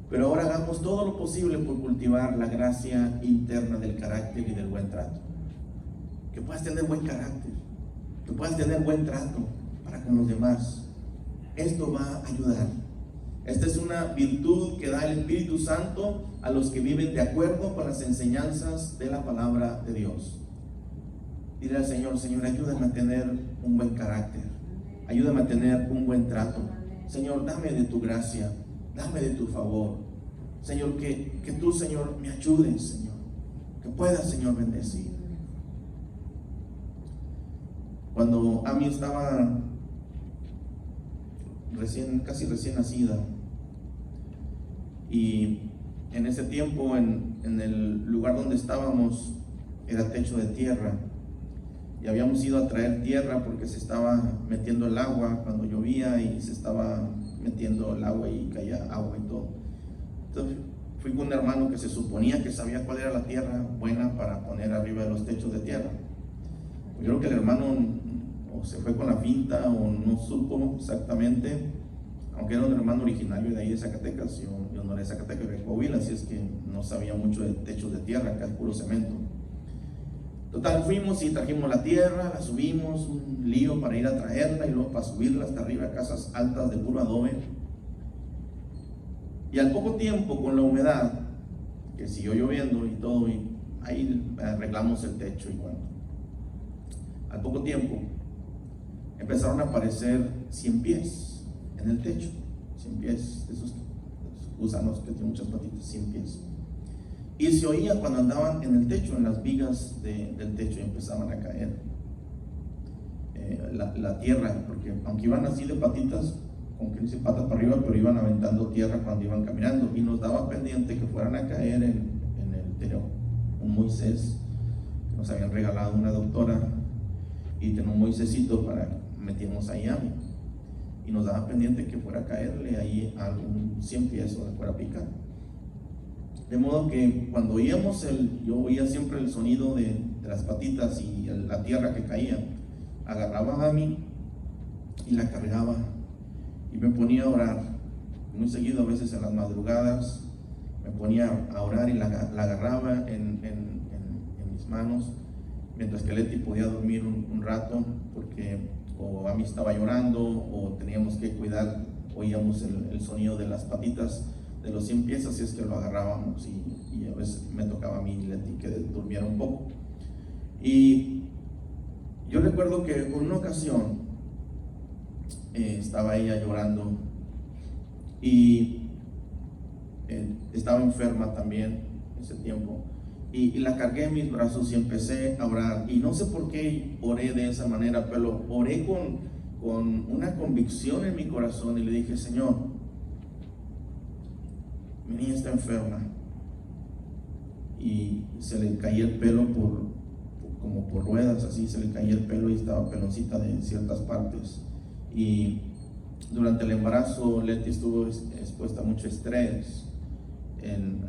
Pero ahora hagamos todo lo posible por cultivar la gracia interna del carácter y del buen trato. Que puedas tener buen carácter, que puedas tener buen trato para con los demás. Esto va a ayudar. Esta es una virtud que da el Espíritu Santo a los que viven de acuerdo con las enseñanzas de la palabra de Dios. Dile al Señor: Señor, ayúdame a tener un buen carácter, ayúdame a tener un buen trato. Señor, dame de tu gracia, dame de tu favor. Señor, que tú, Señor, me ayudes, Señor, que puedas, Señor, bendecir. Cuando Ami estaba casi recién nacida, y en ese tiempo en el lugar donde estábamos era techo de tierra, y habíamos ido a traer tierra porque se estaba metiendo el agua cuando llovía, y se estaba metiendo el agua y caía agua y todo. Entonces fui con un hermano que se suponía que sabía cuál era la tierra buena para poner arriba de los techos de tierra. Yo creo que el hermano o se fue con la finta o no supo exactamente, aunque era un hermano originario de ahí de Zacatecas. Yo no era de Zacatecas, de Coahuila, así es que no sabía mucho de techos de tierra, acá es puro cemento. Total, fuimos y trajimos la tierra, la subimos, un lío para ir a traerla y luego para subirla hasta arriba a casas altas de puro adobe. Y al poco tiempo, con la humedad, que siguió lloviendo y todo, y ahí arreglamos el techo y bueno. Al poco tiempo empezaron a aparecer 100 pies en el techo, 100 pies, esos gusanos que tienen muchas patitas, 100 pies. Y se oía cuando andaban en el techo, en las vigas del techo, y empezaban a caer la tierra, porque aunque iban así de patitas, con 15 patas para arriba, pero iban aventando tierra cuando iban caminando, y nos daba pendiente que fueran a caer en el techo. Un Moisés que nos habían regalado una doctora, y tenía un Moisésito para meternos ahí a mí, y nos daba pendiente que fuera a caerle ahí a algún 100 pies o le fuera a picar. De modo que cuando oíamos yo oía siempre el sonido de las patitas y la tierra que caía, agarraba a mí y la cargaba y me ponía a orar. Muy seguido, a veces en las madrugadas, me ponía a orar y la agarraba en mis manos, mientras que Leti podía dormir un rato, porque o a mí estaba llorando o teníamos que cuidar, oíamos el sonido de las patitas de los 100 pies, así es que lo agarrábamos, y a veces me tocaba a mí y Leti que durmiera un poco. Y yo recuerdo que en una ocasión estaba ella llorando y estaba enferma también ese tiempo, y la cargué en mis brazos y empecé a orar, y no sé por qué oré de esa manera, pero oré con una convicción en mi corazón, y le dije: Señor, mi niña está enferma y se le caía el pelo como por ruedas, así se le caía el pelo y estaba peloncita de ciertas partes, y durante el embarazo Leti estuvo expuesta a mucho estrés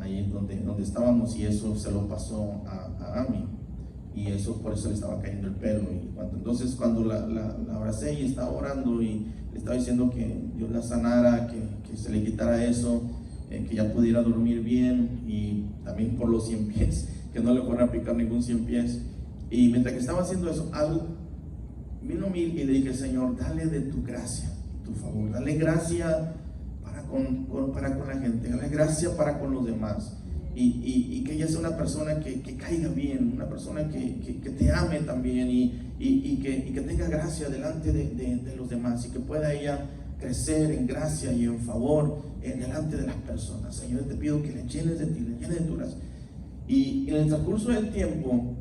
ahí donde estábamos, y eso se lo pasó a Ami, y eso por eso le estaba cayendo el pelo. Y entonces cuando la abracé y estaba orando y le estaba diciendo que Dios la sanara, que se le quitara eso, que ya pudiera dormir bien, y también por los 100 pies, que no le fuera a picar ningún 100 pies. Y mientras que estaba haciendo eso, algo vino a mí y le dije: Señor, dale de tu gracia, tu favor, dale gracia para con la gente, dale gracia para con los demás. y que ella sea una persona que caiga bien, una persona que te ame también y que tenga gracia delante de los demás y que pueda ella crecer en gracia y en favor delante de las personas. Señor, te pido que le llenes de ti, le llenes de tu gracia. Y en el transcurso del tiempo,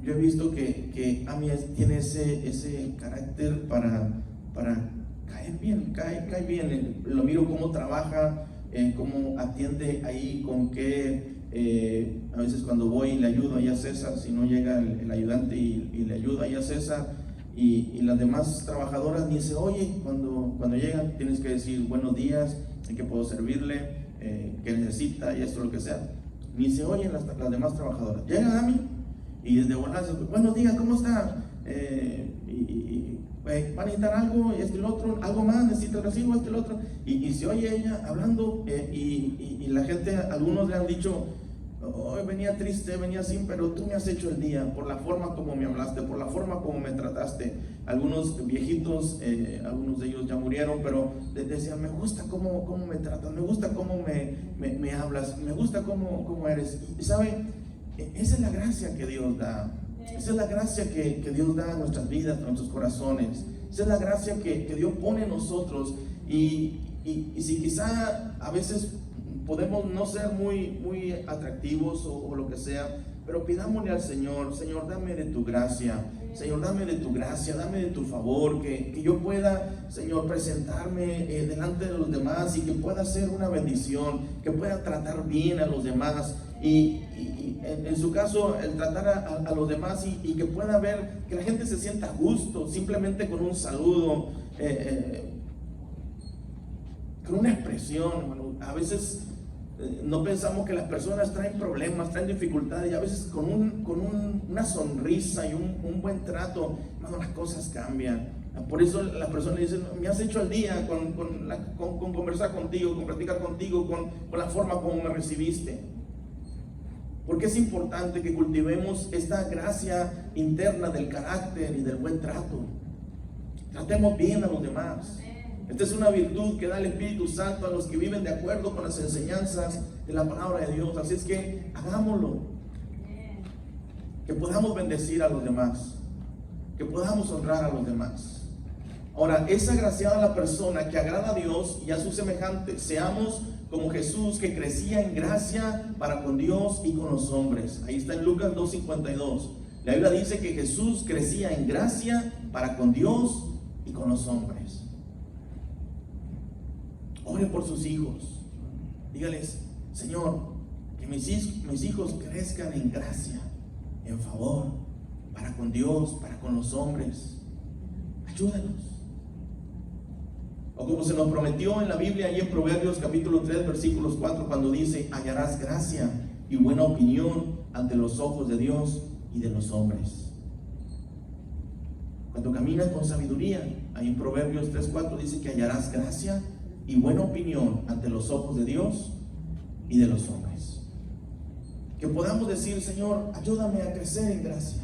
yo he visto que Amy tiene ese carácter para caer bien, cae bien. Lo miro cómo trabaja, cómo atiende ahí, con qué, a veces cuando voy le ayudo ahí a César, si no llega el ayudante y le ayuda ahí a César, y las demás trabajadoras ni se oye cuando llegan, tienes que decir buenos días, en qué puedo servirle, qué necesita y esto, lo que sea. Ni se oyen las demás trabajadoras. Llega Amy y desde buenos días, ¿cómo está? ¿Va a necesitar algo? Esto y lo otro, algo más, necesita el recibo, esto y lo otro. Y se oye ella hablando, y la gente, algunos le han dicho, hoy venía triste, venía así, pero tú me has hecho el día por la forma como me hablaste, por la forma como me trataste. Algunos viejitos, algunos de ellos ya murieron, pero decían, me gusta cómo me tratas, me gusta cómo me hablas, me gusta cómo eres. Y ¿sabe? Esa es la gracia que Dios da. Esa es la gracia que Dios da a nuestras vidas, a nuestros corazones. Esa es la gracia que Dios pone en nosotros. Y si quizá a veces podemos no ser muy atractivos o lo que sea, pero pidámosle al Señor, Señor, dame de tu gracia, Señor, dame de tu gracia, dame de tu favor, que yo pueda, Señor, presentarme delante de los demás y que pueda ser una bendición, que pueda tratar bien a los demás y en su caso, el tratar a los demás y que pueda ver, que la gente se sienta a gusto, simplemente con un saludo, con una expresión, hermano. A veces no pensamos que las personas traen problemas, traen dificultades, y a veces con una sonrisa y un buen trato, hermano, las cosas cambian. Por eso las personas dicen, me has hecho el día con conversar contigo, con platicar contigo, con la forma como me recibiste. Porque es importante que cultivemos esta gracia interna del carácter y del buen trato. Tratemos bien a los demás. Esta es una virtud que da el Espíritu Santo a los que viven de acuerdo con las enseñanzas de la palabra de Dios. Así es que hagámoslo. Que podamos bendecir a los demás, que podamos honrar a los demás. Ahora, es agraciada la persona que agrada a Dios y a sus semejantes. Seamos como Jesús, que crecía en gracia para con Dios y con los hombres. Ahí está en Lucas 2:52. La Biblia dice que Jesús crecía en gracia para con Dios y con los hombres. Ore por sus hijos. Dígales, Señor, que mis hijos crezcan en gracia, en favor, para con Dios, para con los hombres. Ayúdanos. O como se nos prometió en la Biblia, ahí en Proverbios capítulo 3, versículos 4, cuando dice, hallarás gracia y buena opinión ante los ojos de Dios y de los hombres. Cuando caminas con sabiduría, ahí en Proverbios 3, 4 dice que hallarás gracia y buena opinión ante los ojos de Dios y de los hombres. Que podamos decir, Señor, ayúdame a crecer en gracia.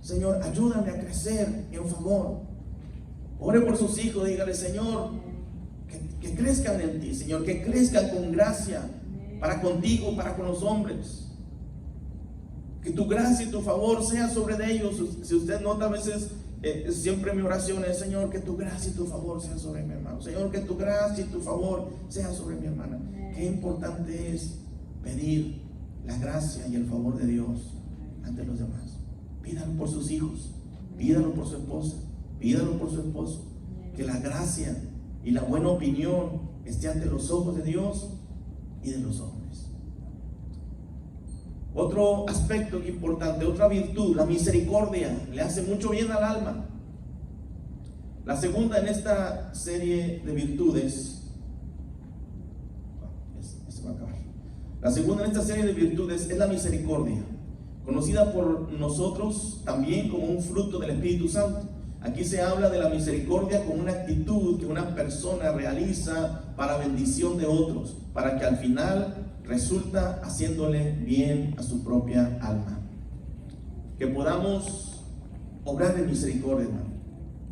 Señor, ayúdame a crecer en favor. Ore por sus hijos, dígale, Señor, que crezcan en ti, Señor, que crezcan con gracia para contigo, para con los hombres. Que tu gracia y tu favor sea sobre de ellos. Si usted nota, a veces siempre mi oración es, Señor, que tu gracia y tu favor sea sobre mi hermano. Señor, que tu gracia y tu favor sea sobre mi hermana. Qué importante es pedir la gracia y el favor de Dios ante los demás. Pídalo por sus hijos, pídalo por su esposa, pídalo por su esposo. Que la gracia y la buena opinión esté ante los ojos de Dios y de los hombres. Otro aspecto importante, otra virtud, la misericordia, le hace mucho bien al alma. La segunda en esta serie de virtudes, la segunda en esta serie de virtudes es la misericordia, conocida por nosotros también como un fruto del Espíritu Santo. Aquí se habla de la misericordia como una actitud que una persona realiza para bendición de otros, para que al final resulta haciéndole bien a su propia alma. Que podamos obrar en misericordia, hermano.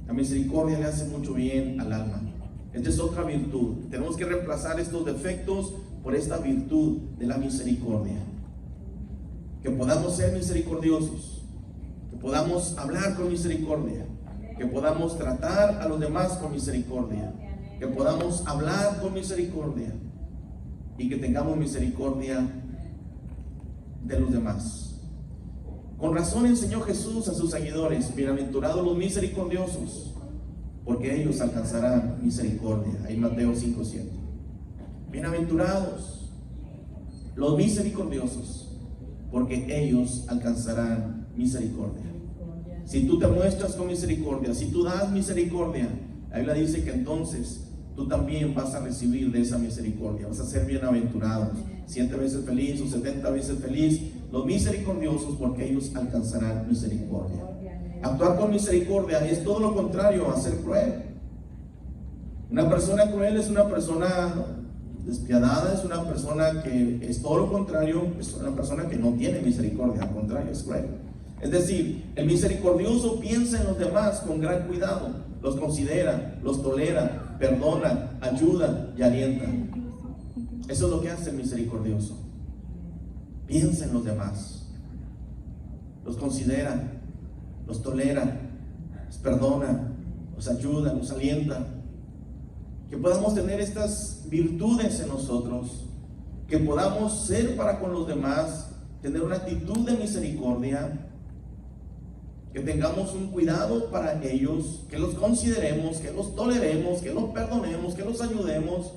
La misericordia le hace mucho bien al alma. Esta es otra virtud. Tenemos que reemplazar estos defectos por esta virtud de la misericordia. Que podamos ser misericordiosos, que podamos hablar con misericordia, que podamos tratar a los demás con misericordia, que podamos hablar con misericordia y que tengamos misericordia de los demás. Con razón enseñó Jesús a sus seguidores: bienaventurados los misericordiosos, porque ellos alcanzarán misericordia. Ahí Mateo 5:7. Bienaventurados los misericordiosos, porque ellos alcanzarán misericordia. Si tú te muestras con misericordia, si tú das misericordia, la Biblia dice que entonces tú también vas a recibir de esa misericordia, vas a ser bienaventurados, 7 veces feliz o 70 veces feliz, los misericordiosos, porque ellos alcanzarán misericordia. Actuar con misericordia es todo lo contrario a ser cruel. Una persona cruel es una persona despiadada, es una persona que es todo lo contrario, es una persona que no tiene misericordia, al contrario, es cruel. Es decir, el misericordioso piensa en los demás con gran cuidado, los considera, los tolera, perdona, ayuda y alienta. Eso es lo que hace el misericordioso. Piensa en los demás, los considera, los tolera, los perdona, los ayuda, los alienta. Que podamos tener estas virtudes en nosotros, que podamos ser para con los demás, tener una actitud de misericordia, que tengamos un cuidado para ellos, que los consideremos, que los toleremos, que los perdonemos, que los ayudemos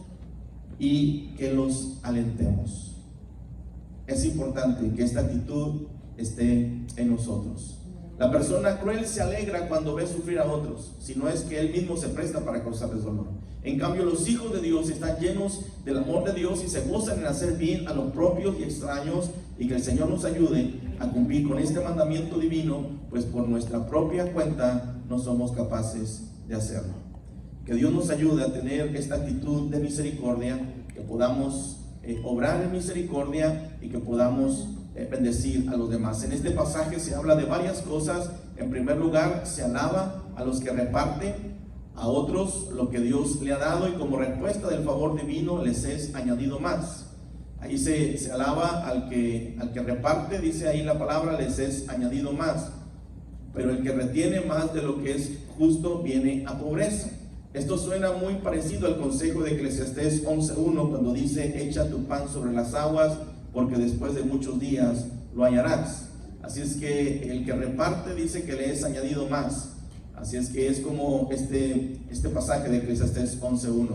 y que los alentemos. Es importante que esta actitud esté en nosotros. La persona cruel se alegra cuando ve sufrir a otros, si no es que él mismo se presta para causarles dolor. En cambio, los hijos de Dios están llenos del amor de Dios y se gozan en hacer bien a los propios y extraños, y que el Señor nos ayude a cumplir con este mandamiento divino, pues por nuestra propia cuenta no somos capaces de hacerlo. Que Dios nos ayude a tener esta actitud de misericordia, que podamos obrar en misericordia y que podamos bendecir a los demás. En este pasaje se habla de varias cosas. En primer lugar, se alaba a los que reparten a otros lo que Dios le ha dado, y como respuesta del favor divino les es añadido más. Ahí se alaba al que reparte, dice ahí la palabra, les es añadido más. Pero el que retiene más de lo que es justo viene a pobreza. Esto suena muy parecido al consejo de Eclesiastés 11:1, cuando dice: echa tu pan sobre las aguas, porque después de muchos días lo hallarás. Así es que el que reparte dice que le es añadido más. Así es que es como este pasaje de Eclesiastés 11:1.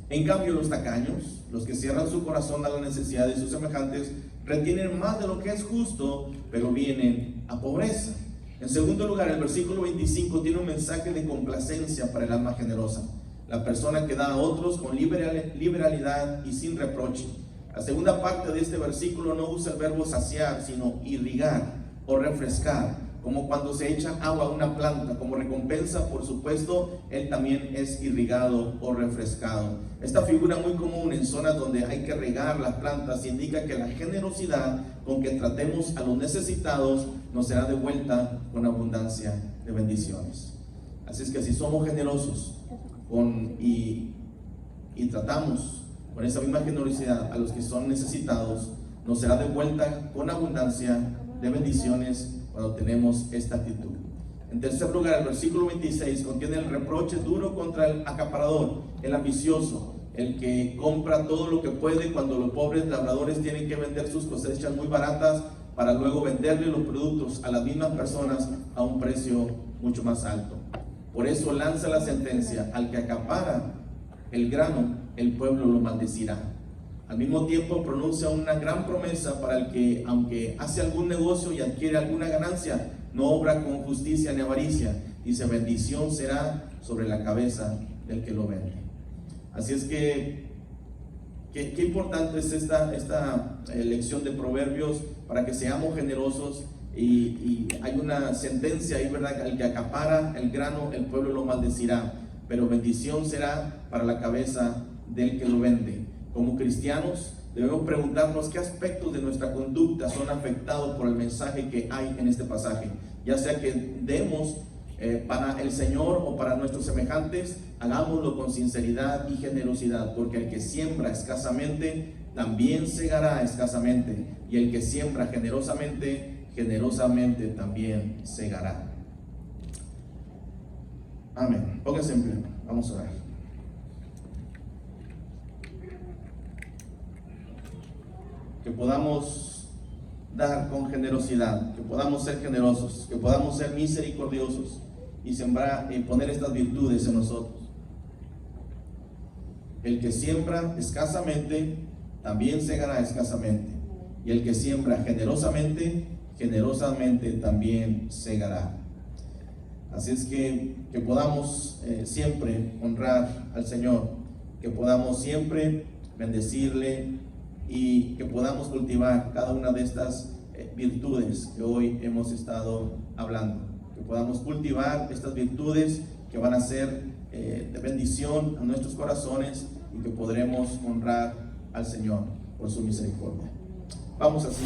En cambio, los tacaños, los que cierran su corazón a la necesidad de sus semejantes, retienen más de lo que es justo, pero vienen a pobreza. En segundo lugar, el versículo 25 tiene un mensaje de complacencia para el alma generosa, la persona que da a otros con liberalidad y sin reproche. La segunda parte de este versículo no usa el verbo saciar, sino irrigar o refrescar, como cuando se echa agua a una planta. Como recompensa, por supuesto, él también es irrigado o refrescado. Esta figura muy común en zonas donde hay que regar las plantas indica que la generosidad con que tratemos a los necesitados nos será devuelta con abundancia de bendiciones. Así es que si somos generosos y tratamos con esa misma generosidad a los que son necesitados, nos será devuelta con abundancia de bendiciones cuando tenemos esta actitud. En tercer lugar, el versículo 26 contiene el reproche duro contra el acaparador, el ambicioso, el que compra todo lo que puede, cuando los pobres labradores tienen que vender sus cosechas muy baratas para luego venderle los productos a las mismas personas a un precio mucho más alto. Por eso lanza la sentencia: al que acapara el grano, el pueblo lo maldecirá. Al mismo tiempo pronuncia una gran promesa para el que, aunque hace algún negocio y adquiere alguna ganancia, no obra con justicia ni avaricia. Dice: bendición será sobre la cabeza del que lo vende. Así es que qué importante es esta lección de Proverbios para que seamos generosos. Y hay una sentencia ahí, ¿verdad? Al que acapara el grano, el pueblo lo maldecirá, pero bendición será para la cabeza del que lo vende. Como cristianos debemos preguntarnos qué aspectos de nuestra conducta son afectados por el mensaje que hay en este pasaje, ya sea que demos para el Señor o para nuestros semejantes, hagámoslo con sinceridad y generosidad, porque el que siembra escasamente también segará escasamente, y el que siembra generosamente, generosamente también segará. Amén. Póngase en pie, vamos a orar. Que podamos dar con generosidad, que podamos ser generosos, que podamos ser misericordiosos y sembrar y poner estas virtudes en nosotros. El que siembra escasamente también segará escasamente, y el que siembra generosamente, generosamente también segará. Así es que podamos siempre honrar al Señor, que podamos siempre bendecirle y que podamos cultivar cada una de estas virtudes que hoy hemos estado hablando, que podamos cultivar estas virtudes que van a ser de bendición a nuestros corazones y que podremos honrar al Señor por su misericordia. Vamos así.